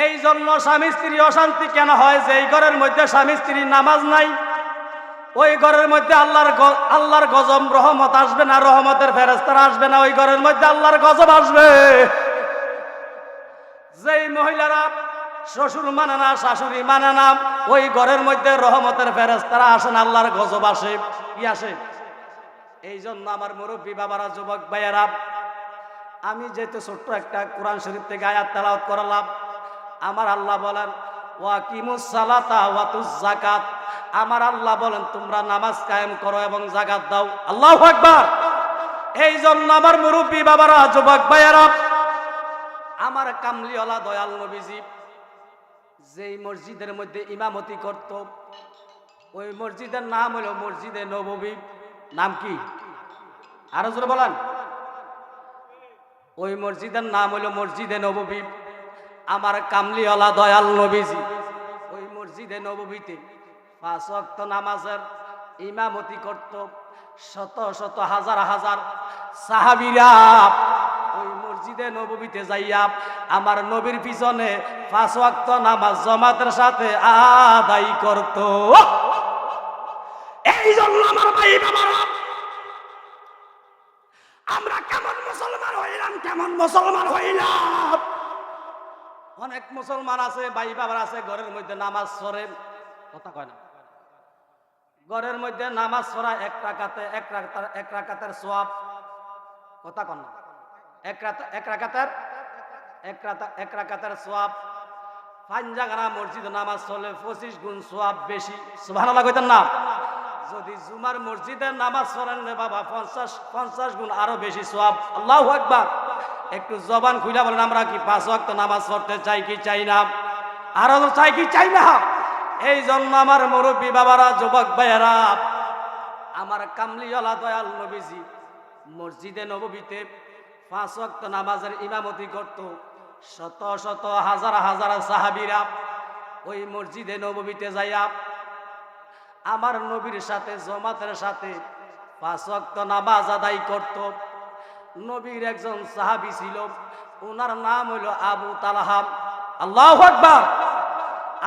এই জন্য স্বামী স্ত্রী অশান্তি কেন হয়? যে এই ঘরের মধ্যে স্বামী স্ত্রীর নামাজ নাই, ওই ঘরের মধ্যে আল্লাহর গজব রহমত আসবে না, রহমতের ফেরেশতারা আসবে না, ওই ঘরের মধ্যে আল্লাহর গজব আসবে। যেই মহিলারা শ্বশুর মানে না, শাশুড়ি মানে না, ওই ঘরের মধ্যে রহমতের ফেরেশতারা আসেন, আল্লাহর গজব আসে। কি আসে? এই জন্য আমার মুরব্বী বাবারা, যুবক ভাইয়েরা, আমি যেহেতু ছোট্ট একটা কোরআন শরীফ থেকে আয়াত তেলাওয়াত করলাম, আমার আল্লাহ বলেন ওয়াকিমুস সালাতা ওয়াতুজ যাকাত, আমার আল্লাহ বলেন তোমরা নামাজ কায়েম করো এবং যাকাত দাও। আল্লাহু আকবার। এই জন্য আমার মুরব্বী বাবারা, যুবক ভাইয়েরা, আমার কামলিওয়ালা দয়াল নবীজি যেই মসজিদের মধ্যে ইমামতি করত, ওই মসজিদের নাম হলো মসজিদে নববী। নাম কি? আরো জোরে বলেন। ওই মসজিদের নাম হলো মসজিদে নববী। আমার কামলিওয়ালা দয়াল নবীজি ওই মসজিদে নববীতে 5 ওয়াক্ত নামাজের ইমামতি করত। শত শত হাজার হাজার সাহাবীরা ওই মসজিদে নববীতে যাইয়া আমার নবীর পিছনে 5 ওয়াক্ত নামাজ জামাতের সাথে আদায় করত। এই জন্য আমার ভাই বাবারা, আমরা কেমন মুসলমান হইলাম, কেমন মুসলমান হইলাম। অনেক মুসলমান আছে, ভাই বাবার আছে, ঘরের মধ্যে নামাজ পড়ে, কথা কয় না, ঘরের মধ্যে নামাজ পড়া এক রাকাতের সওয়াব, কথা কয় না, এক রাকাতের সওয়াব। পাঞ্জাগানা মসজিদে নামাজ চলে 25 গুণ সওয়াব বেশি। সুবহানাল্লাহ কইতেন না? যদি জুমার মসজিদের নামাজ পড়েন রে বাবা, 50 গুণ আরো বেশি সওয়াব। আল্লাহু আকবার। একটু জবান খুলে বলেন, আমরা কি 5 ওয়াক্ত নামাজ পড়তে চাই কি চাই না? আরো চাই কি চাই না? এই জন্য আমার মুরব্বী বাবারা, যুবক ভাইয়েরা, আমার কামলিওয়ালা দয়াল নবীজি মসজিদে নববীতে 5 ওয়াক্ত নামাজের ইমামতি করত। শত শত হাজার হাজার সাহাবীরা ওই মসজিদে নববীতে যাইয়া আমার নবীর সাথে জামাতের সাথে 5 ওয়াক্ত নামাজ আদায় করত। নবীর একজন সাহাবী ছিল, ওনার নাম হলো আবু তালহা। আল্লাহু আকবার।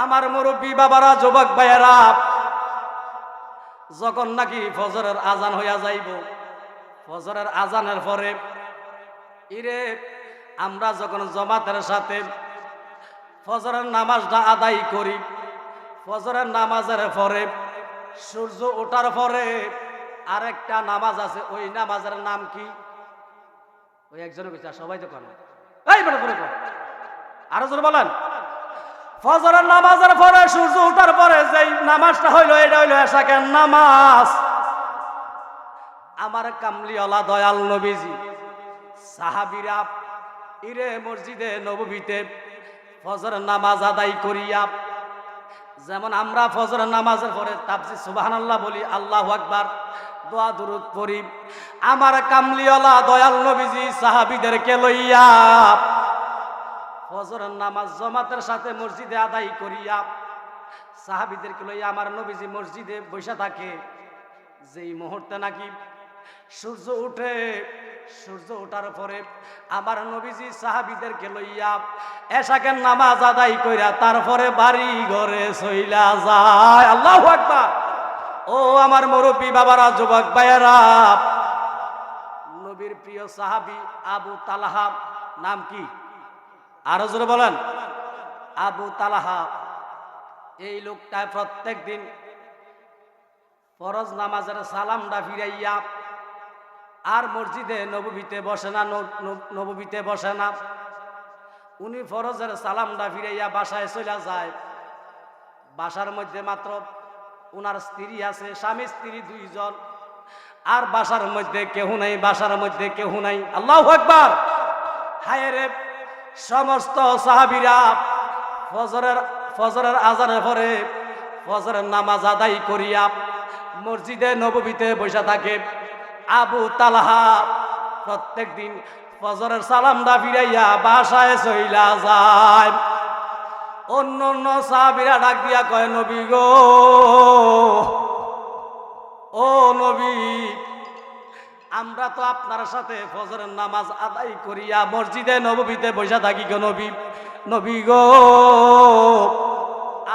আমার মুরব্বী বাবারা, যুবক ভাইয়েরা, যখন নাকি ফজরের আজান হইয়া যাইব, ফজরের আজানের পরে আমরা যখন জামাতের সাথে ফজরের নামাজটা আদায় করি, ফজরের নামাজের পরে সূর্য ওঠার পরে আরেকটা নামাজ আছে, ওই নামাজের নাম কি? ওই একজনে কইছে, সবাই তো করে, এই বড় করে কর, আরো জোরে বলেন। ফজরের নামাজের পরে সূর্য ওঠার পরে যেই নামাজটা হইলো, এটা হইলো এশাকের নামাজ। আমার কামলিওয়ালা দয়াল নবীজি সাহাবীরা মসজিদে নববীতে ফজরের নামাজ আদায় করিয়া, যেমন আমরা ফজরের নামাজের পরে তাফসীর সুবহানাল্লাহ বলি, আল্লাহু আকবার, দোয়া দুরূদ পড়ি, আমার কামলিওয়ালা দয়াল নবীজি সাহাবীদেরকে লইয়া ফজরের নামাজ জামাতের সাথে মসজিদে আদায় করিয়া সাহাবীদেরকে লইয়া আমার নবীজি মসজিদে বসে থাকে। যেই মুহূর্তে নাকি সূর্য উঠে, সূর্য ওঠার পরে আমার নবীজি সাহাবীদেরকে লইয়া এশাকের নামাজ আদায় কইরা তারপরে বাড়ি ঘরে চইলা যায়। আল্লাহু আকবার। ও আমার মুরব্বী বাবারা, যুবক ভাইয়েরা, নবীর প্রিয় সাহাবী আবু তালহা, নাম কি? আরো জোরে বলেন। আবু তালহা। এই লোকটা প্রত্যেক দিন ফরজ নামাজের সালামটা ফিরাইয়া আর মসজিদে নববীতে বসে না, নববীতে বসে না, উনি ফরজের সালামটা ফিরাইয়া বাসায় চলে যায়। বাসার মধ্যে মাত্র উনার স্ত্রী আছে, স্বামী স্ত্রী 2 জন, আর বাসার মধ্যে কেউ নাই, বাসার মধ্যে কেউ নাই। আল্লাহু আকবার। হায় রে, সমস্ত সাহাবীরা ফজরের আজানের পরে ফজরের নামাজ আদায় করিয়া মসজিদে নববীতে বসে থাকে। আবু তালহা প্রত্যেক দিন ফজরের সালামটা ফিরাইয়া বাসায় চইলা যায়। অন্য অন্য সাহাবীরা ডাক দিয়া কয়, নবী গো, ও নবী, আমরা তো আপনার সাথে ফজরের নামাজ আদায় করিয়া মসজিদে নববীতে বসে থাকি গো নবী, নবী গো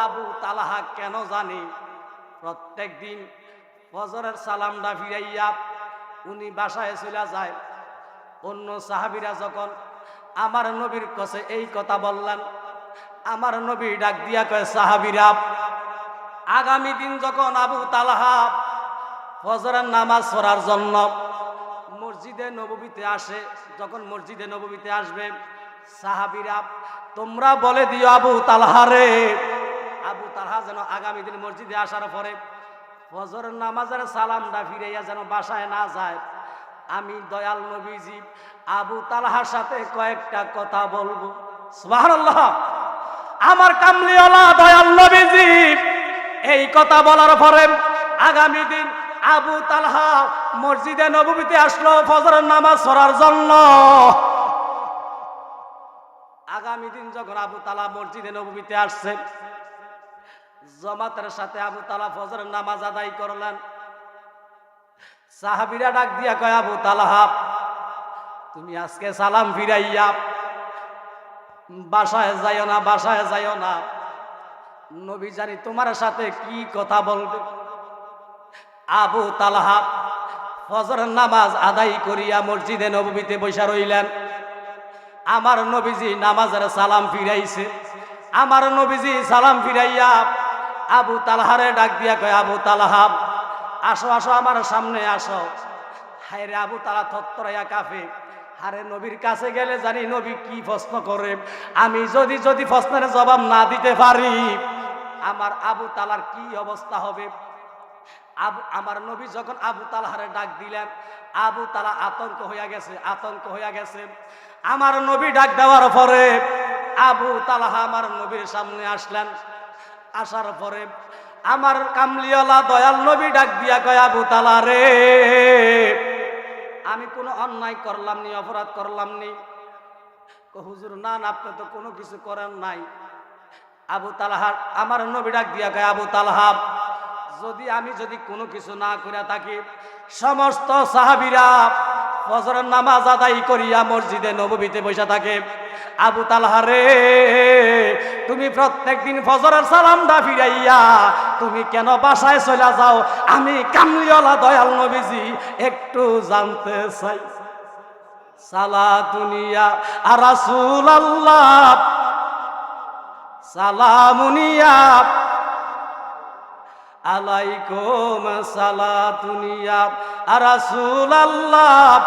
আবু তালহা কেন জানি প্রত্যেক দিন ফজরের সালামটা ফিরাইয়া উনি বাসায় চলে যায়। অন্য সাহাবীরা যখন আমার নবীর কাছে এই কথা বললেন, আমার নবী ডাক দিয়া কয়, সাহাবীরা আগামী দিন যখন আবু তালহা ফজরের নামাজ পড়ার জন্য মসজিদে নববীতে আসে, যখন মসজিদে নববীতে আসবে, সাহাবীরা তোমরা বলে দিও আবু তালহা রে, আবু তালহা যেন আগামী দিন মসজিদে আসার পরে ফজরের নামাজের সালামটা ফিরাইয়া যেন বাসায় না যায়। আমি দয়াল নবীজি আবু তালহার সাথে কয়েকটা কথা বলবো। সুবহানাল্লাহ। আমার কামলিওয়ালা দয়াল নবীজি এই কথা বলার পরে আগামী দিন আবু তালহা মসজিদে নববীতে আসলো ফজরের নামাজ পড়ার জন্য। আগামী দিন যখন আবু তালহা মসজিদে নববীতে আসছে, জামাতের সাথে আবু তালহা ফজরের নামাজ আদায় করলেন। সাহাবীরা ডাক দিয়া কয়, আবু তালহা তুমি আজকে সালাম ফিরাইয়া বাসায় যাইও না, বাসায় যাইও না, নবী জানি তোমার সাথে কি কথা বলবে। আবু তালহা ফজরের নামাজ আদায় করিয়া মসজিদে নববীতে বসা রইলেন। আমার নবীজি নামাজের সালাম ফিরাইছে। আমার নবীজি সালাম ফিরাইয়া আবু তালহারে ডাক দিয়া কয়, আবু তালহা আসো আসো আমার সামনে আসো। হায় রে আবু তালহা থরথরাইয়া কাঁপে। আরে নবীর কাছে গেলে জানি নবী কি প্রশ্ন করে, আমি যদি প্রশ্নের জবাব না দিতে পারি আমার আবু তালহার কি অবস্থা হবে। আমার নবী যখন আবু তালহারে ডাক দিলেন, আবু তালহা আতঙ্ক হইয়া গেছে, আতঙ্ক হইয়া গেছে। আমার নবী ডাক দেওয়ার পরে আবু তালহা আমার নবীর সামনে আসলেন। আসার পরে আমার কামলিওয়ালা দয়াল নবী ডাক দিয়া কয়, আবু তালহা রে আমি কোনো অন্যায় করলাম নি, অপরাধ করলাম নি? হুজুর না না, আপনি তো কোনো কিছু করেন নাই। আবু তালহা আমার নবী ডাক দিয়া কয়, আবু তালহা আমি যদি কোনো কিছু না করে থাকি, সমস্ত সাহাবীরা ফজরের নামাজ আদায় করিয়া মসজিদে নববীতে বসে থাকে, আবু তালহা রে তুমি প্রত্যেক দিন ফজরের সালামটা ফিরাইয়া তুমি কেন বাসায় চলে যাও? আমি কামলিওয়ালা দয়াল নবীজি একটু জানতে চাই। সালাতুনিয়া আর রাসূলুল্লাহ সালামুনিয়া আলাইকুম সালাতুনিয়া আর রাসূলুল্লাহ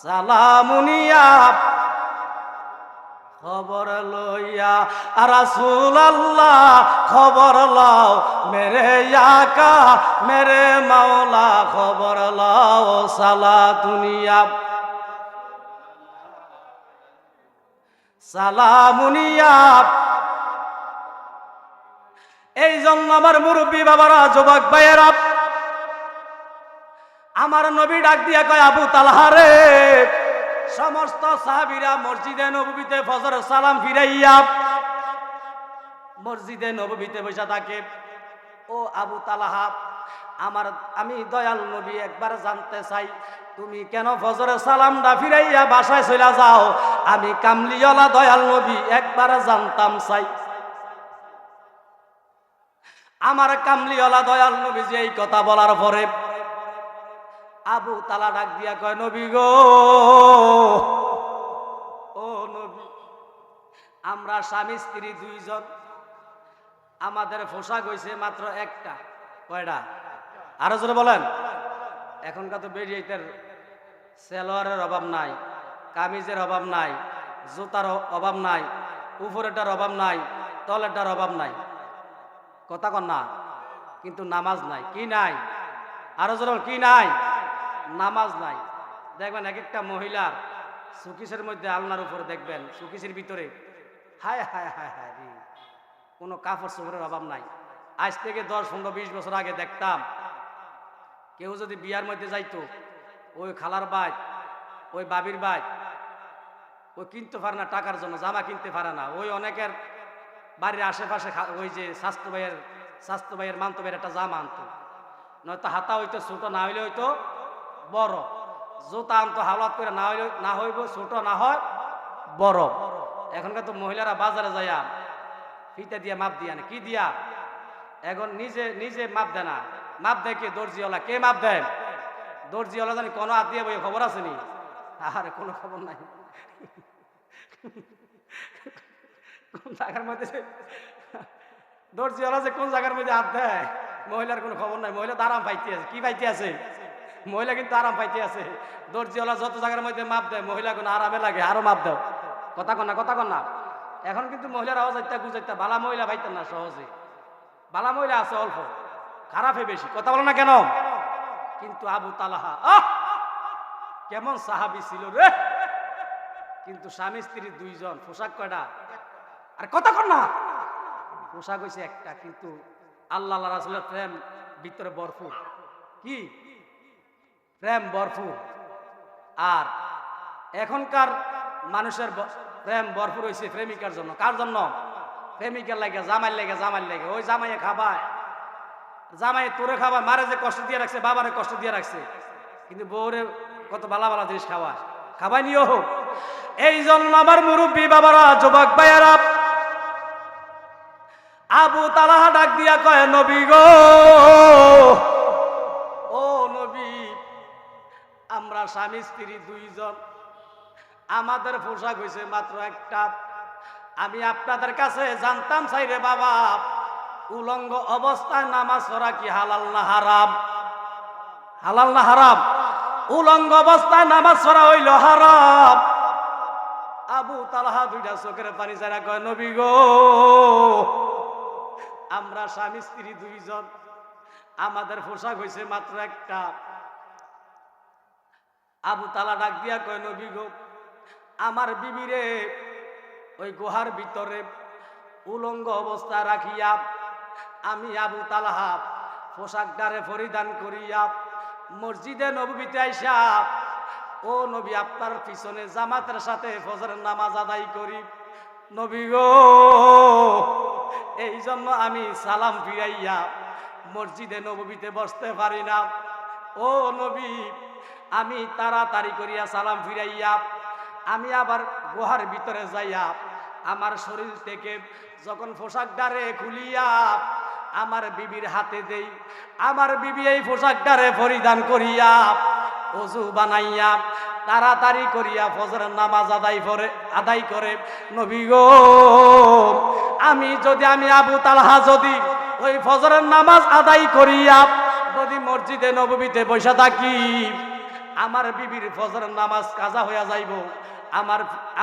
সালামুনিয়া খবর লইয়া আর রাসূলুল্লাহ খবর লও মেরে আকা মেরে মাওলা খবর লও সালাতুনিয়া সালামুনিয়া। এই জন্য আমার মুরব্বী বাবারা, যুবক ভাইয়েরা, আমার নবী ডাক দিয়া কয়, আবু তালহা রে সমস্ত সাহাবীরা মসজিদে নববীতে ফজরের সালাম ফিরাইয়া মসজিদে নববীতে বসে থাকে। ও আবু তালহা আমি দয়াল নবী একবার জানতে চাই, তুমি কেন ফজরের সালামটা ফিরাইয়া বাসায় চলে যাও? আমি কামলিওয়ালা দয়াল নবী একবার জানতাম চাই। আমার কামলিওয়ালা দয়াল নবী যে এই কথা বলার পরে আবু তালহা ডাক দিয়া কয়, নবী গো ও নবী, আমরা স্বামী স্ত্রী দুইজন, আমাদের পোশাক হইছে মাত্র একটা। কয়টা? আরো জোরে বলেন। এখনকার তো বেরিয়েতের সেলোয়ারের অভাব নাই, কামিজের অভাব নাই, জুতার অভাব নাই, উপরেটার অভাব নাই, তলেরটার অভাব নাই। কথা কন না, কিন্তু নামাজ নাই। কি নাই? আরো জোরে কি নাই? নামাজ নাই। দেখবেন এক একটা মহিলার সুকিসের মধ্যে আলনার উপরে দেখবেন, সুকিসের ভিতরে হায় হায় হায় হায় কোনো কাপড় চোপড়ের অভাব নাই। আজ থেকে 10, 15, 20 বছর আগে দেখতাম কেউ যদি বিয়ার মধ্যে যাইতো, ওই খালার বাইক, ওই বাবির বাইক, ওই কিনতে পারে না টাকার জন্য, জামা কিনতে পারে না। ওই অনেকের বাড়ির আশেপাশে ওই যে স্বাস্থ্য ভাইয়ের মানতো ভাইয়ের একটা জামা আনতো, নয়তো হাতা হইতো ছোট, না হইলে হইতো বড়। জুতা আনতো হাওলাত করে, না হইব ছোট, না হয় বড়। এখনকার তো মহিলারা বাজারে যাইয়া ফিতা দিয়া মাপ দিয়া না, কি দিয়া এখন নিজে নিজে মাপ দেয় না, মাপ দেয় কে? দর্জিওয়ালা। কে মাপ দেয়? দর্জিওয়ালা। জানি কোনো হাত দিয়ে বই খবর আছে নি? আরে কোনো খবর নাই। কোন জায়গার মধ্যে দর্জিওয়ালা যে কোন জায়গার মধ্যে হাত দেয় মহিলার কোনো খবর নাই। মহিলা তো আরাম পাইতে আছে। কি পাইতে আছে? মহিলা কিন্তু আরাম পাইতে আছে। দর্জিওয়ালা যত জায়গার মধ্যে মাপ দেয় মহিলা কোনো আরামে লাগে, আরো মাপ দাও। কথা কন না, কথা কন না। এখন কিন্তু মহিলার আওয়াজ আইতা গুজাইতা বালা মহিলা পাইতেন না সহজে। বালা মহিলা আছে অল্প, খারাপে বেশি। কথা বলো না কেন? কিন্তু আবু তালহা কেমন সাহাবী ছিল রে! কিন্তু স্বামী স্ত্রী দুইজন, পোশাক কয়টা? আর কথা কন না, পোশাক হয়েছে একটা, কিন্তু আল্লাহ রাসূলের প্রেম ভিতরে ভরপুর। কি প্রেম ভরপুর! আর এখনকার মানুষের প্রেম ভরপুর হয়েছে প্রেমিকার জন্য। কার জন্য? প্রেমিকার লাগে, জামাই লাগে, জামাই লাগে। ওই জামাইয়ে খাবায়, জামাই তোরে খাবায়, মারে যে কষ্ট দিয়ে রাখছে, বাবারে কষ্ট দিয়ে রাখছে, কিন্তু বউরে কত ভালো ভালো জিনিস খাওয়ায়, খাবাই নিও হোক। এই জন্য আমার মুরব্বী বাবারা, যুবক ভাইয়ারা, আবু তালহা ডাক দিয়া কয়, নবী গো, ও নবী, আমরা স্বামী স্ত্রী দুইজন, আমাদের পোশাক হয়েছে মাত্র একটা। আমি আপনাদের কাছে জানতাম চাই রে বাবা, উলঙ্গ অবস্থায় নামাজ পড়া কি হালাল না হারাম? হালাল না হারাম? উলঙ্গ অবস্থায় নামাজ পড়া হইল হারাম। আবু তালহা দুইটা চোখের পানি ছাড়া কয়, নবী গো, আমরা স্বামী স্ত্রী দুইজন, আমাদের পোশাক হয়েছে মাত্র একটা। আবু তালহা ডাক দিয়া কয়, নবী গো, আমার বিবিরে ওই গুহার ভিতরে উলঙ্গ অবস্থা রাখিয়া আমি আবু তালহা পোশাকটারে পরিধান করিয়া মসজিদে নববীতে আইসা, ও নবী, আপনার পিছনে জামাতের সাথে ফজরের নামাজ আদায় করি। নবী গো, এই জন্য আমি সালাম ফিরাইয়া মসজিদে নববীতে বসতে পারি না। ও নবী, আমি তাড়াতাড়ি করিয়া সালাম ফিরাইয়া আমি আবার গুহার ভিতরে যাইয়া আমার শরীর থেকে যখন পোশাকটারে খুলিয়া আমার বিবির হাতে দেই, আমার বিবি এই পোশাকটারে পরিধান করিয়া ওযু বানাইয়া তাড়াতাড়ি করিয়া ফজরের নামাজ আদায় করে। নবী গো, আমি আবু তালহা যদি ওই ফজরের নামাজ আদায় করিয়া যদি মসজিদে নববীতে বসে থাকি, আমার বিবির ফজরের নামাজ কাজা হইয়া যাইব।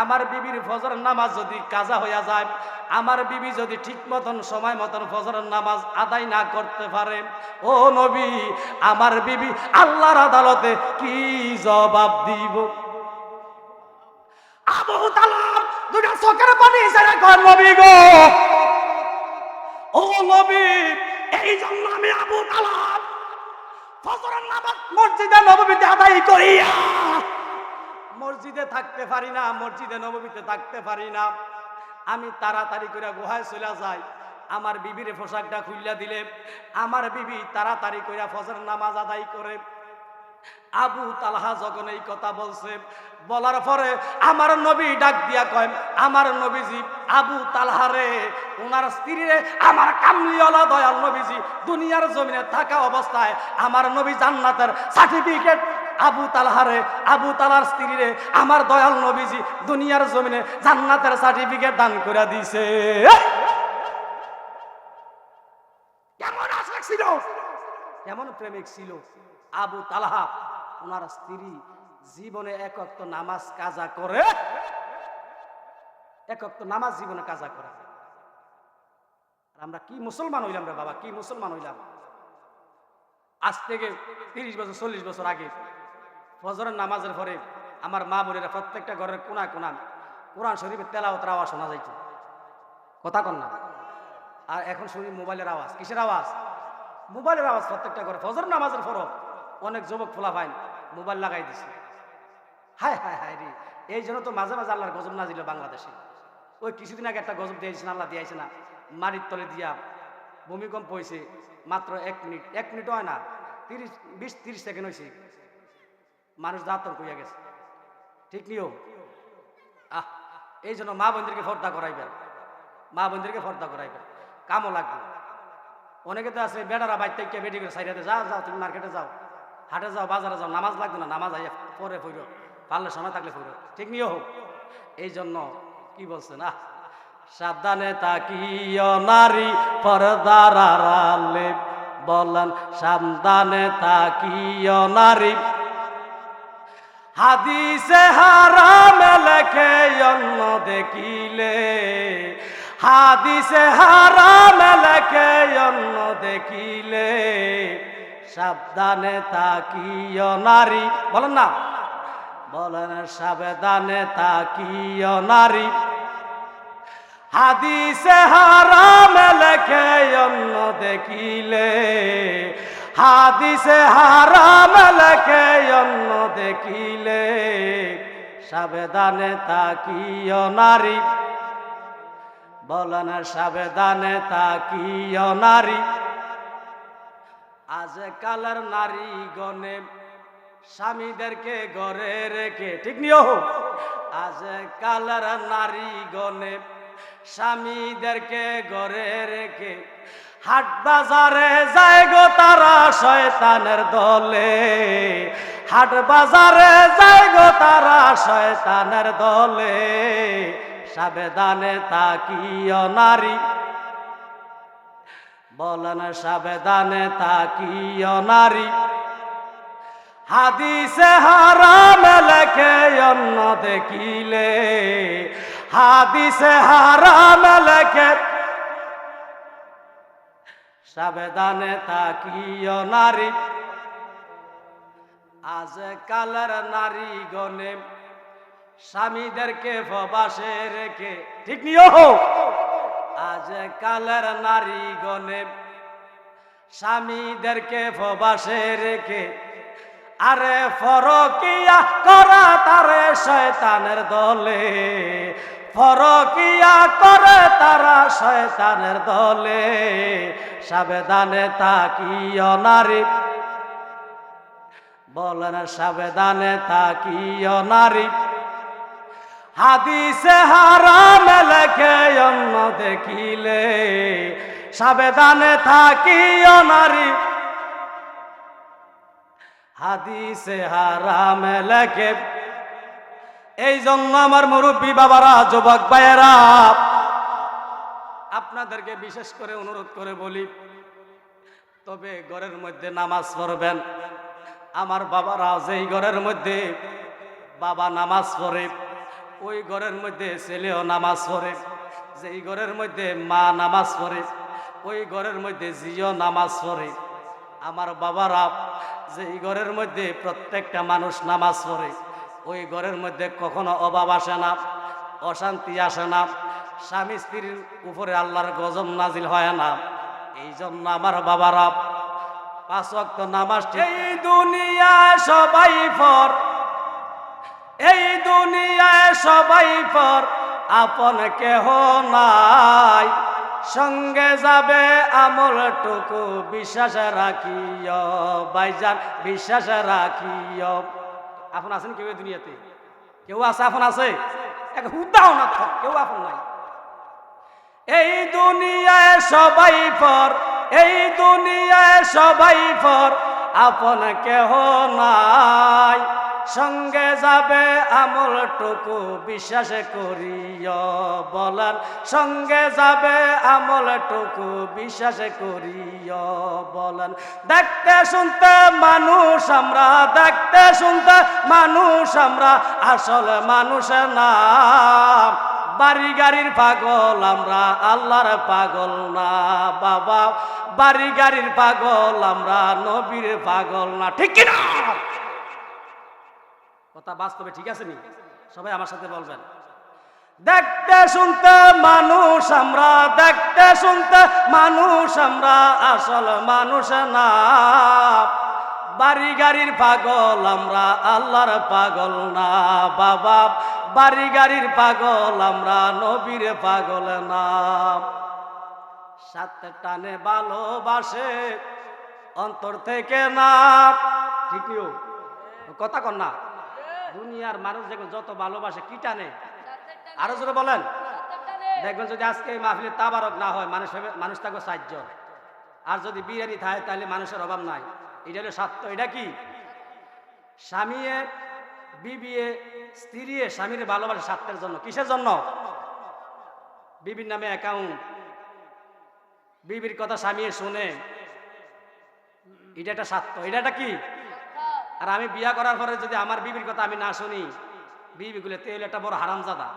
আমার বিবির ফজরের নামাজ যদি কাজা হইয়া যায়, আমার বিবি যদি ঠিক মতন সময় মতন ফজরের নামাজ আদায় না করতে পারে, ও নবী, আমার বিবি আল্লাহর আদালতে কি জবাব দিব? আবু তালহা দুইটা চোখের পানি ছেড়ে কয়, নবী গো, ও নবী, এই জন্য আমি আবু তালহা ফজরের নামাজ মসজিদে নববীতে আদায় করিয়া মসজিদে থাকতে পারি না, মসজিদে নববীতে থাকতে পারি না। আমি তাড়াতাড়ি করে গুহায় চলে যাই, আমার বিবির পোশাকটা খুইলা দিলে আমার বিবি তাড়াতাড়ি করে ফজরের নামাজ আদায় করে। আবু তালহা যখন এই কথা বলছে, বলার পরে আমার নবী ডাক দিয়া কয়, আমার নবীজি আবু তালহারে, ওনার স্ত্রীরে, আমার কামলিওয়ালা দয়াল নবীজি দুনিয়ার জমিনে থাকা অবস্থায় আমার নবী জান্নাতের সার্টিফিকেট আবু তালহারে, আবু তালহার স্ত্রীরে আমার দয়াল নবীজি দুনিয়ার জমিনে জান্নাতের সার্টিফিকেট দান করে দিছে। কেমন আশা ছিল, কেমন প্রেমিক ছিল আবু তালহা। ওনার স্ত্রী জীবনে এক ওয়াক্ত নামাজ কাজা করে, এক ওয়াক্ত নামাজ জীবনে কাজা করে। আমরা কি মুসলমান হইলাম রে বাবা, কি মুসলমান হইলাম? আজ থেকে 30 বছর 40 বছর আগে ফজরের নামাজের পরে আমার মা বোনেরা প্রত্যেকটা ঘরের কোনা কোনা কোরআন শরীফের তেলাওয়াতের আওয়াজ শোনা যাইত। কথা কন না। আর এখন শুনি মোবাইলের আওয়াজ। কিসের আওয়াজ? মোবাইলের আওয়াজ প্রত্যেকটা ঘরে। ফজর নামাজের পর অনেক যুবক ফোলা ভাই মোবাইল লাগাই দিছে। হায় হায় হায় রে, এই জন্য তো মাঝে মাঝে আল্লাহর গজব নাজিল বাংলাদেশে। ওই কিছুদিন আগে একটা গজব দিয়েছেন, আল্লাহ দিয়েছে না, মাটির তলে দিয়া ভূমিকম্প হয়েছে মাত্র 1 মিনিট, 1 মিনিট হয় না, 20-30 সেকেন্ড হয়েছে, মানুষ দাঁতন কইয়া গেছে। ঠিক নিও? এই জন্য মা বোনদেরকে পর্দা করাইবেন, মা বোনদেরকে পর্দা করাইবেন, কামও লাগবে। অনেকে তো আছে বেড়ারা বাইর থেকে বেটি করে সাইডাতে যাও যাও, তুমি মার্কেটে যাও, হাটে যাও, বাজারে যাও, নামাজ লাগবে না, নামাজ আইয়া পরে পড়ো, পারলে সময় থাকলে পড়ো, ঠিক নিয়ে হোক। এই জন্য কি বলছেন, সাবধানে তাকিও নারী পর্দার আড়ালে, বলেন সাবধানে তাকিও নারী, হাদিসে হারাম লেখে অন্য দেখিলে, হাদিসে হারাম লেখে অন্য দেখিলে, সাবধানে তাকিও নারী, বলেন না, বলেন সাবধানে তাকিও নারী, হাদিসে হারাম লেখে অন্য দেখিলে, হাদিসে হারাম লেখে অন্য দেখিলে, সাবধানে তাকিও নারী, বলেন সাবধানে তাকিও নারী। আজকালের নারী গণে স্বামীদেরকে ঘরে রেখে, ঠিক নিয়ে হোক, আজকালের নারী গণে স্বামীদেরকে ঘরে রেখে, হাট বাজারে যায় গো তারা শয়তানের দলে, হাট বাজারে যায় গো তারা শয়তানের দলে, সাবধানে তাকিও নারী, বলেন সাবধানে তাকিও নারী, হাদিসে হারাম লেখে অন্য দেখিলে, হাদিসে হারাম লেখে, সাবধানে তাকিও নারী। আজকালের নারী গণে স্বামীদেরকে প্রবাসে রেখে, ঠিক নিও, আজকালের নারী গণে স্বামীদেরকে প্রবাসে রেখে, আরে ফরকিয়া করা তারে শয়তানের দলে, ফরকিয়া করে তারা শয়তানের দলে, সাবধানে তাকিও নারী, বলেন সাবধানে তাকিও নারী, হাদিসে হারাম লেখে অন্য দেখিলে, সাবধানে থাকিও নারী, হাদিসে হারাম লেখে। এই জন্য আমার মুরব্বী বাবারা, যুবক ভাইয়েরা, আপনাদেরকে বিশেষ করে অনুরোধ করে বলি, তবে ঘরের মধ্যে নামাজ পড়বেন। আমার বাবারা, যেই ঘরের মধ্যে বাবা নামাজ পড়ে, ওই ঘরের মধ্যে ছেলেও নামাজ পড়ে, যেই ঘরের মধ্যে মা নামাজ পড়ে, ওই ঘরের মধ্যে জিও নামাজ পড়ে। আমার বাবারা, যেই ঘরের মধ্যে প্রত্যেকটা মানুষ নামাজ পড়ে, ওই ঘরের মধ্যে কখনো অভাব আসে না, অশান্তি আসে না, স্বামী স্ত্রীর উপরে আল্লাহর গজব নাজিল হয় না। এই জন্য আমার বাবারা, 5 ওয়াক্ত নামাজ, এই দুনিয়ায় সবাই পর, এই দুনিয়ায় সবাই পর, আপন কেহ নাই, সঙ্গে যাবে আমলটুকু বিশ্বাস রাখিও, ভাইজান বিশ্বাস রাখিও। আপন আছেন কেউ এই দুনিয়াতে? কেউ আছে? আপন আছে? এক হুদাও না, কেউ আপন নাই। এই দুনিয়ায় সবাই পর, এই দুনিয়ায় সবাই পর, আপন কেহ নাই, সঙ্গে যাবে আমলটুকু বিশ্বাস করিও, বলেন সঙ্গে যাবে আমলটুকু বিশ্বাস করিও, বলেন। দেখতে শুনতে মানুষ আমরা, দেখতে শুনতে মানুষ আমরা, আসলে মানুষ না, বাড়ি গাড়ির পাগল আমরা, আল্লাহর পাগল না বাবা, বাড়ি গাড়ির পাগল আমরা, নবীর পাগল না, ঠিক কিনা? কথা বাস্তবে ঠিক আছে নি? সবাই আমার সাথে বলবেন। দেখতে শুনতে মানুষ আমরা, দেখতে শুনতে মানুষ আমরা, আসল মানুষ না, বাড়ি গাড়ির পাগল আমরা, আল্লাহর পাগল না বাবা, বাড়ি গাড়ির পাগল আমরা, নবীর পাগল না। সাথে টানে ভালোবাসে অন্তর থেকে না, ঠিক নিও, কথা কর না। দুনিয়ার মানুষ যখন যত ভালোবাসে কি টানে? আরো জোরে বলেন। দেখবেন যদি আজকে এই মাহফিলে তাবারক না হয়, মানুষ থাকবে 4 জন। আর যদি বিরিয়ানি থাকে তাহলে মানুষের অভাব নাই। এটা হলো সত্য। এটা কি? স্বামীয়ে বিবিয়ে স্ত্রীয়ে স্বামীর ভালোবাসা স্বার্থের জন্য। কিসের জন্য? বিবির নামে অ্যাকাউন্ট, বিবির কথা স্বামী শুনে, এটা একটা স্বার্থ। এটা কি? আর আমি বিয়া করার পরে যদি আমার বিবির কথা আমি না শুনি, বিবিগুলো তে হলো একটা বড় হারামজাদা।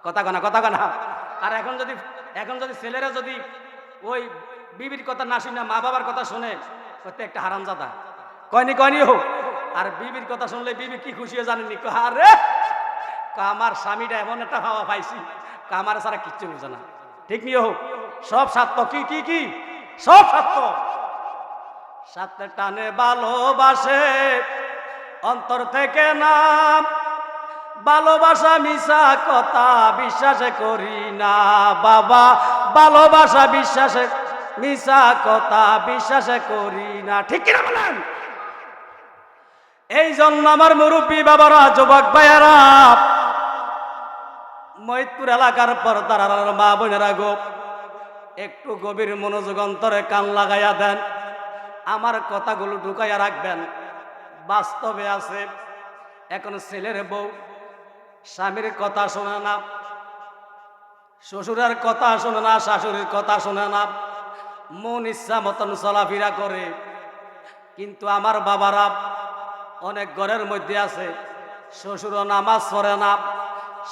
কথা কনা। আর এখন যদি ছেলেরা যদি ওই বিবির কথা না শুনে মা বাবার কথা শুনে, একটা হারামজাদা। কয়নি হোক। আর বিবির কথা শুনলে বিবি কি খুশি হয়ে জানেননি? আরে আমার স্বামীটা এমন একটা ভাবা পাইছি, আমার ছাড়া কিচ্ছু বুঝে না। ঠিক নিয়ে হোক। সব স্বার্থ। কি সব স্বার্থ। স্বার্থের টানে ভালোবাসে অন্তর থেকে নাম, ভালোবাসা মিশা কথা বিশ্বাসে করি না বাবা, ভালোবাসা বিশ্বাসে মিশা কথা বিশ্বাসে করি না। ঠিক কিনা বলেন? এই জন্য আমার মুরব্বী বাবারা, যুবক ভাইয়ারা, মহিদপুর এলাকার পর্দার মা বোনেরা গো, একটু গভীর মনোযোগ অন্তরে কান লাগাইয়া দেন। আমার কথাগুলো ঢুকাইয়া রাখবেন। বাস্তবে আছে, এখন ছেলের বউ স্বামীর কথা শোনে না, শ্বশুরের কথা শোনে না, শাশুড়ির কথা শোনে না, মন ইচ্ছা মতন চলাফেরা করে। কিন্তু আমার বাবারা অনেক ঘরের মধ্যে আছে, শ্বশুরও নামাজ পড়ে না,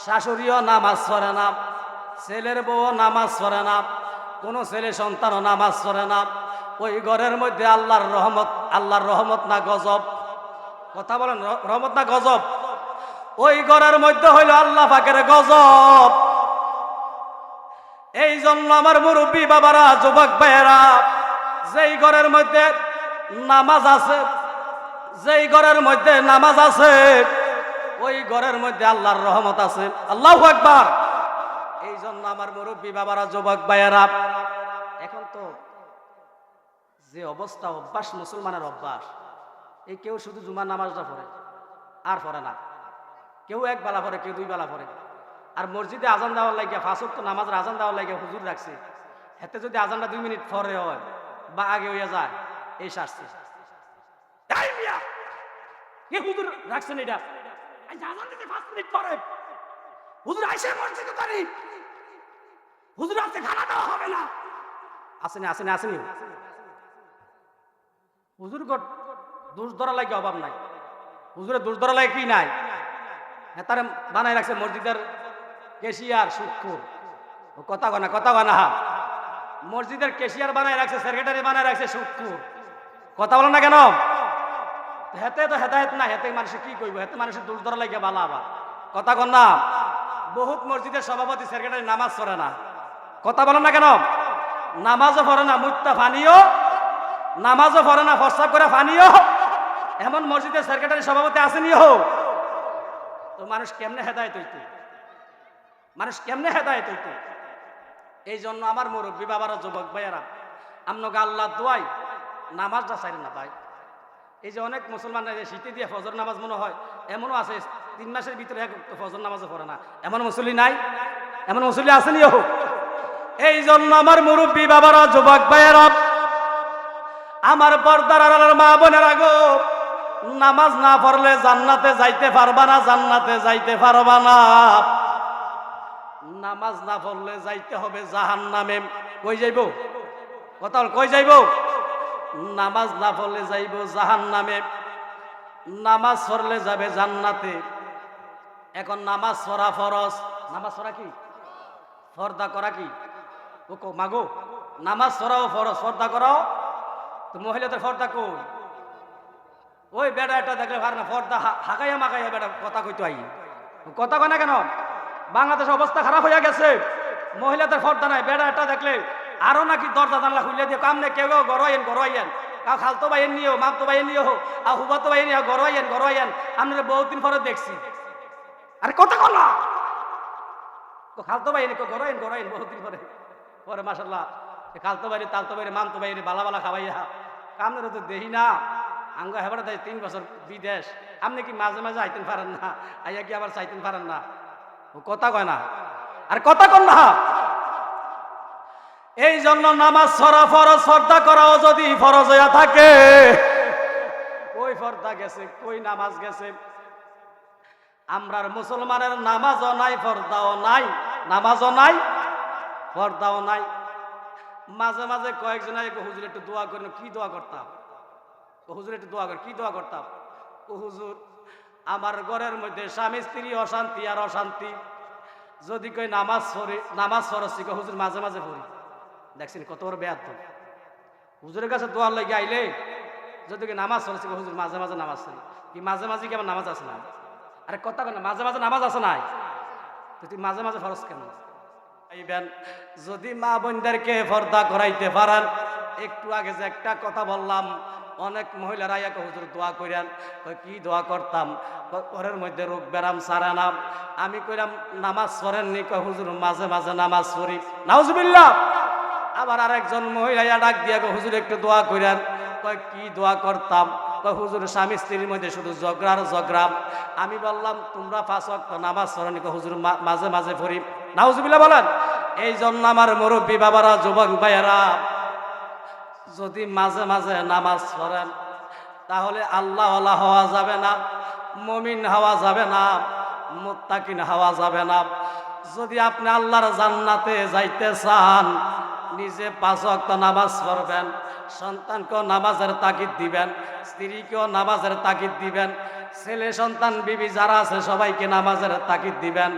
শাশুড়িও নামাজ পড়ে না, ছেলের বউও নামাজ পড়ে না, কোনো ছেলে সন্তানও নামাজ পড়ে না। ওই ঘরের মধ্যে আল্লাহর রহমত না গজব? কথা বলেন, রহমত না গজব? ওই ঘরের মধ্যে হইল আল্লাহ পাকের গজব। এই জন্য আমার মুরব্বী বাবারা, যুবক ভাইয়েরা, যেই ঘরের মধ্যে নামাজ আছে, যেই ঘরের মধ্যে নামাজ আছে, ওই ঘরের মধ্যে আল্লাহর রহমত আছে। আল্লাহু আকবার। এই জন্য আমার মুরব্বী বাবারা, যুবক ভাইয়েরা, এখন তো যে অবস্থা, অভ্যাস, মুসলমানের অভ্যাস, এই কেউ শুধু জুমার নামাজটা পড়ে আর পড়ে না, কেউ এক বেলা পড়ে, কেউ 2 বেলা পড়ে। আর মসজিদে আজান দেওয়ার লাগে, 5 ওয়াক্ত নামাজের আজান দেওয়ার লাগে হুজুর রাখছে, এতে যদি আজানটা 2 মিনিট পরে হয় বা আগে হইয়া যায়, এই শাস্তি। হুজুর রাখছেন এটা, আজান দিতে 5 মিনিট পরে হুজুর আইসে মসজিদে করি, হুজুর আছে খানা দেওয়া হবে না। আসেনি হুজুর দোষ ধরা লাগে অভাব নাই, হুজুরের দোষ ধরা লাগে কি নাই? হ্যাঁ, তারা বানায় রাখছে মসজিদের কেশিয়ার, শুক্কুর। কথা কনা। মসজিদের কেশিয়ার বানায় রাখছে, সেক্রেটারি বানায় রাখছে শুক্কুর। কথা বলো না কেন? হেতে তো হেদায়েত না, হেতে মানুষ কি কইব? হেতে মানুষের দোষ ধরা লাগে বালা আবার। কথা কন না? বহুত মসজিদের সভাপতি, সেক্রেটারি নামাজ পড়ে না। কথা বলো না কেন? নামাজও পড়ে না, মুত্তা ফানিও, নামাজও পড়ে না, ফরসাব করে ফানিও। এমন মসজিদের সেক্রেটারি সভাপতি আসেনি হোক, তো মানুষ কেমনে হেদায়েত হইতো? এই জন্য আমার মুরব্বী বাবারা, যুবক ভাইয়ারা, আপনাকে আল্লাহ দোয়াই নামাজটা চাই না ভাই। এই যে অনেক মুসলমান শীতে দিয়ে ফজর নামাজ মনে হয়, এমনও আছে 3 মাসের ভিতরে এক ফজর নামাজও পড়ে না। এমন মুসল্লি নাই? এমন মুসল্লি আসেনি হোক। এই জন্য আমার মুরব্বী বাবারা, যুবক ভাইয়ারা, আমার পর্দার আড়ালের মা বোনেরা গো, নামাজ না পড়লে জান্নাতে যাইতে পারবা না, জান্নাতে যাইতে পারবা না। নামাজ না পড়লে যাইতে হবে জাহান্নামে। কই যাইব? কথা কই যাইব? নামাজ না পড়লে যাইব জাহান্নামে, নামাজ পড়লে যাবে জান্নাতে। এখন নামাজ পড়া ফরজ। নামাজ পড়া কি? পর্দা করা কি? ও মাগো, নামাজ পড়াও ফরজ, পর্দা করাও। তো মহিলাদের পর্দা কই? ওই বেড়া একটা দেখলে ভার না, পর্দা হাঁকাইয়া মাকাইয়া বেড়া কথা কইতো আই। কথা কয় না কেন? বাংলাদেশ অবস্থা খারাপ হইয়া গেছে, মহিলাদের পর্দা নাই। বেড়া একটা দেখলে আরো নাকি দরজা জানলা খুলে দিয়ে কাম নেই, কেউ গড়াইয়েন কাউ খালতো বাইন নিও, মামতো বাইন নিও, আর হুবাতো বাইন নিও, গড়াইয়েন। আমরা বহুদিন পরে দেখছি। আরে কথা কল না, খালতো বাইন গড়াইয়েন বহুদিন পরে মাসাল্লাহ খালতো বাইরে, তালতো বাইরে, মামতো বাইরে বালা খাওয়াইয়া কামনের তো দেখি না। আঙ্গ হেবার দেয় 3 বছর বিদেশ, আপনি কি মাঝে মাঝে আইতেন পারেন না? আইয়া কি আবার চাইতেন পারেন না? ও কথা কয় না, আর কথা কন না। এই জন্য নামাজ ছড়া ফরজ, পর্দা করাও যদি ফরজ হইয়া থাকে, কই পর্দা গেছে, কই নামাজ গেছে? আমরার মুসলমানের নামাজও নাই, পর্দাও নাই, নামাজও নাই, পর্দাও নাই। মাঝে মাঝে কয়েকজন হুজুর একটু দোয়া করেন, কি দোয়া করতাম? হুজুর একটু দোয়া করে, কি দোয়া করতাম? ও হুজুর, আমার ঘরের মধ্যে স্বামী স্ত্রী অশান্তি আর অশান্তি, যদি কই নামাজ পড়ি, নামাজ পড়ছি, হুজুর মাঝে মাঝে পড়ি। দেখছেন কত বড় বেয়াদ। হুজুরের কাছে দোয়ার লাগে আইলে যদি নামাজ পড়ছি, হুজুর মাঝে মাঝে নামাজ পড়ি। কি মাঝে মাঝে কি আমার নামাজ আছে না? আরে কথা কেন, মাঝে মাঝে নামাজ আছে নাই, তুই মাঝে মাঝে ফরজ কেন? যদি মা বোনদেরকে পর্দা করাইতে পারেন, একটু আগে যে একটা কথা বললাম, অনেক মহিলারা এক হুজুর দোয়া করেন, কি দোয়া করতাম? ঘরের মধ্যে রোগ ব্যারাম সারে না। আমি কইলাম নামাজ পড়েননি? হুজুর মাঝে মাঝে নামাজ পড়ি। নাউজুবিল্লাহ। আবার আরেকজন মহিলা ডাক দিয়া হুজুর একটু দোয়া করেন। কি দোয়া করতাম? হুজুর স্বামী স্ত্রীর মধ্যে শুধু ঝগড়ার ঝগড়া। আমি বললাম তোমরা 5 ওয়াক্ত নামাজ পড়েন? হুজুর মাঝে মাঝে পড়ি। নাউজুবিল্লাহ বলেন। এই জন্য আমার মুরব্বী বাবারা, যুবক ভাইয়েরা, যদি মাঝে মাঝে নামাজ পড়েন তাহলে আল্লাহওয়ালা হওয়া যাবে না, মুমিন হওয়া যাবে না, মুত্তাকিন হওয়া যাবে না। যদি আপনি আল্লাহর জান্নাতে যাইতে চান, নিজে 5 ওয়াক্ত নামাজ পড়বেন, সন্তানকেও নামাজের তাকিদ দিবেন, স্ত্রীকেও নামাজের তাকিদ দিবেন, ছেলে সন্তান বিবি যারা আছে সবাইকে নামাজের তাকিদ দিবেন।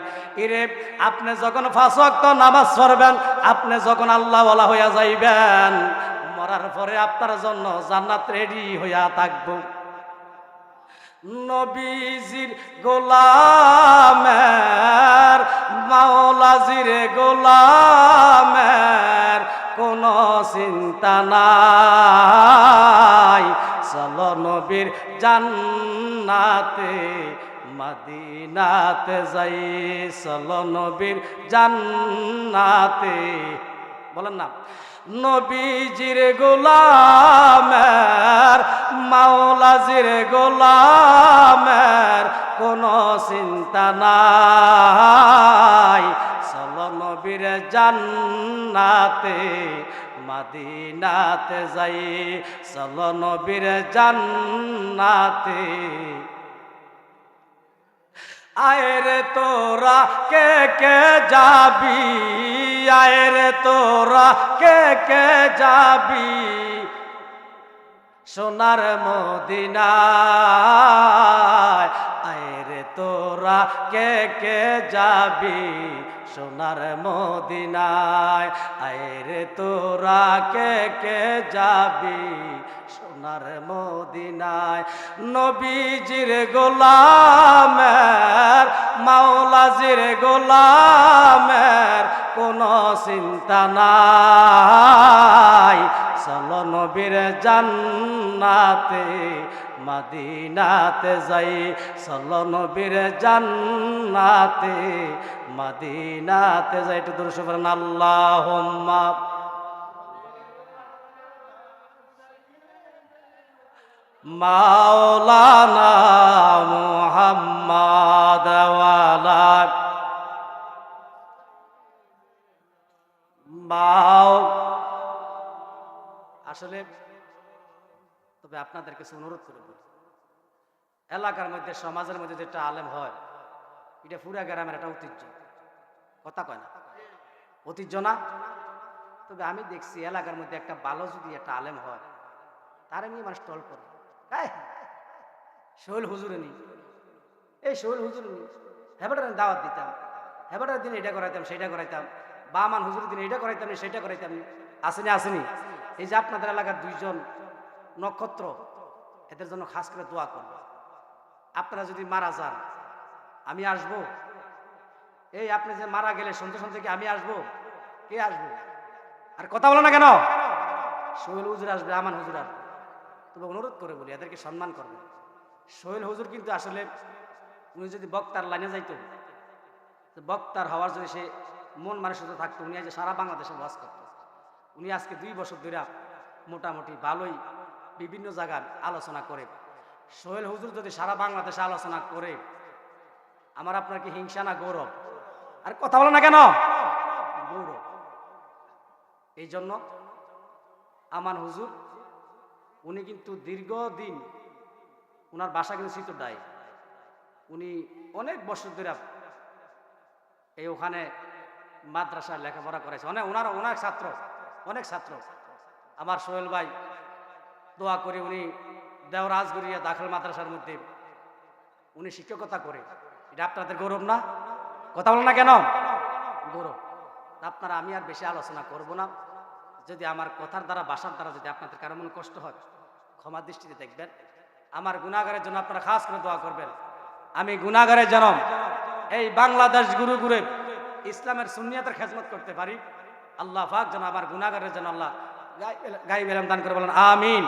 ইরে আপনি যখন 5 ওয়াক্ত নামাজ পড়বেন, আপনি যখন আল্লাহওয়ালা হইয়া যাইবেন, মরার পরে আপনার জন্য জান্নাত রেডি হইয়া থাকবো। নবীজির গোলামের, মাওলাজির গোলামের কোনো চিন্তা নাই। চলো নবীর জান্নাতে মদিনাতে যাই, চলো নবীর জান্নাতে। বলেন না, নবীজির গোলামের, মাওলাজির গোলামের কোনো চিন্তা নাই। চলো নবীর জান্নাতে মদিনাতে যাই, চলো নবীর জান্নাতে। আয়রে তোরা কে কে যাবি, আয়রে তোরা কে কে যাবি সোনার মদিনায়। আয়রে তোরা কে কে যাবি সোনার মদিনায়। আয়রে তোরা কে কে যাবি সোনার মদিনায়। নবীজির গোলামের, মাওলাজির গোলামের কোনো চিন্তা নাই। চলো নবীর জান্নাতে মদিনাতে যাই, চলো নবীর জান্নাতে মদিনাতে যাই। একটু দরুদ শরীফ পড়েন, আল্লাহুম্মা মাওলানা মুহাম্মাদ ওয়ালা মাও। আসলে তবে আপনাদের কাছে অনুরোধ করে বলি, এলাকার মধ্যে সমাজের মধ্যে যেটা আলেম হয়, এটা পুরা গ্রামের একটা ঐতিহ্য। কথা কয় না, ঐতিহ্য না? তবে আমি দেখছি এলাকার মধ্যে একটা ভালো যদি একটা আলেম হয়, তারা নিয়ে মানুষ টল করে। শৈল হুজুরে নি, এই শৈল হুজুর নি, হেবাটার দাওয়াত দিতাম, হেবাটার দিন এটা করাইতাম সেটা করাইতাম, বামান হুজুর দিন এটা করাইতাম না সেটা করাইতাম। আসেনি আসেনি? এই যে আপনাদের এলাকার 2 জন নক্ষত্র, এদের জন্য খাস করে দোয়া করব। আপনারা যদি মারা যান, আমি আসবো? এই আপনি যে মারা গেলে শুনতে শুনতে কি আমি আসবো? কে আসবো? আর কথা বলো না কেন? শৈল হুজুর আসবে, আমান হুজুর আসবে। তবে অনুরোধ করে বলি, এদেরকে সম্মান করবে। শৈল হুজুর কিন্তু আসলে উনি যদি বক্তার লাইনে যাইতো, বক্তার হওয়ার যদি সে মন মানসিকতা থাকতো, উনি আজ সারা বাংলাদেশে ওয়াজ করত। উনি আজকে 2 বছর ধরে মোটামুটি ভালোই বিভিন্ন জায়গায় আলোচনা করে। সোহেল হুজুর যদি সারা বাংলাদেশে আলোচনা করে, আমার আপনার কি হিংসা না গৌরব? আর কথা বলো না কেন? গৌরব। এই জন্য আমান হুজুর উনি কিন্তু দীর্ঘদিন উনার বাসা কিন্তু চিতরডায়, উনি অনেক বছর ধরে এই ওখানে মাদ্রাসায় লেখাপড়া করেছে, ওনার অনেক ছাত্র। আমার সোহেল ভাই দোয়া করে উনি দেওরাজগড়িয়া দাখিল মাদ্রাসার মধ্যে উনি শিক্ষকতা করে। এটা আপনাদের গৌরব না? কথা বলেন না কেন? গৌরব। আপনারা, আমি আর বেশি আলোচনা করব না। যদি আমার কথার দ্বারা বাসার দ্বারা যদি আপনাদের কারো মনে কষ্ট হয় ক্ষমা দৃষ্টিতে দেখবেন। আমার গুনাহগারের জন্য আপনারা খাস করে দোয়া করবেন। আমি গুনাহগারের জনম এই বাংলাদেশ ঘুরে ইসলামের সুন্নিয়তের খেদমত করতে পারি। আল্লাহ পাক যেন আমার গুনাহগারের জন্য আল্লাহ গায়েব ইলম দান করে, বলেন আমিন।